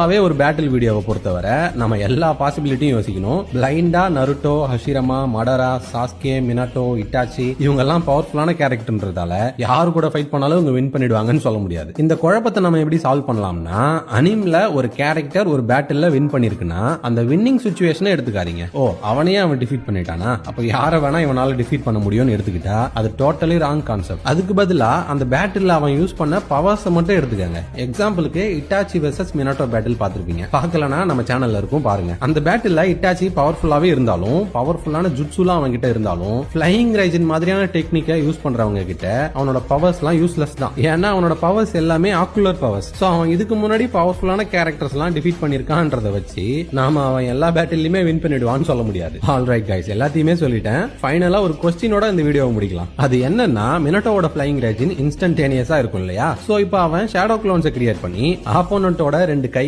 ஒரு பேட்டில் வீடியோவை பொறுத்தவரை நம்ம எல்லா பாசிபிலிட்டியும் யோசிக்கணும். பிளைண்டா நருட்டோ, ஹஷிரமா, மடரா, சாஸ்கே, மினாட்டோ, இட்டாச்சி இவங்க எல்லாம் பவர்ஃபுல்லான கேரக்டர்ன்றதால யாரு கூட ஃபைட் பண்ணாலும் இவங்க வின் பண்ணிடுவாங்கன்னு சொல்ல முடியாது. இந்த குழப்பத்தை நம்ம எப்படி சால்வ் பண்ணலாம்னா, அனிம்ல ஒரு கேரக்டர் ஒரு பேட்டில்ல வின் பண்ணிருக்குன்னா அந்த வின்னிங் சிச்சுவேஷனை எடுத்துக்காதீங்க. அவனையே அவன் டிஃபீட் பண்ணிட்டானா, அப்ப யாரை வேணா இவனால டிஃபீட் பண்ண முடியும்னு எடுத்துக்கிட்டா அது டோட்டலி ராங் கான்செப்ட். அதுக்கு பதிலா அந்த பேட்டில்ல அவன் யூஸ் பண்ண பவர்ஸ் மட்டும் எடுத்துக்கங்க. எக்ஸாம்பிளுக்கு இட்டாச்சி வெர்சஸ் மினாட்டோ பேட்டில் பாத்துருப்பீங்க. பார்க்கலனா நம்ம சேனல்ல இருக்கும் பாருங்க. அந்த பேட்டில்ல இட்டாச்சி பவர்ஃபுல்லாவே இருந்தாலும், பவர்ஃபுல்லான ஜுட்சுலாம் அவன் கிட்ட இருந்தாலும், ஃப்ளையிங் ரைஜன் மாதிரியான டெக்னிக்கை யூஸ் பண்றவங்க கிட்ட அவனோட பவர்ஸ் எல்லாம் யூஸ்லெஸ் தான். ஏன்னா அவனோட பவர்ஸ் எல்லாமே ஆக்குலர் பவர்ஸ். சோ அவன் இதுக்கு முன்னாடி பவர்ஃபுல்லான கேரக்டர்ஸ் எல்லாம் டிஃபீட் பண்ணிருக்கான்றத வச்சு நாம அவன் எல்லா பேட்டிலுமே வின் பண்ணிடுவான்னு சொல்ல முடியாது. ஆல்ரைட் கைஸ், எல்லாத்தையுமே சொல்லிட்டேன். ஃபைனலா ஒரு கொஸ்டினோட இந்த வீடியோவை முடிக்கலாம். அது என்னன்னா, மினாட்டோவோட ஃப்ளையிங் ரைஜன் இன்ஸ்டன்டேனியஸா இருக்கும் இல்லையா? சோ இப்போ அவன் ஷேடோ க்ளோன்ஸை கிரியேட் பண்ணி ஆப்போனன்ட்டோட 2 கை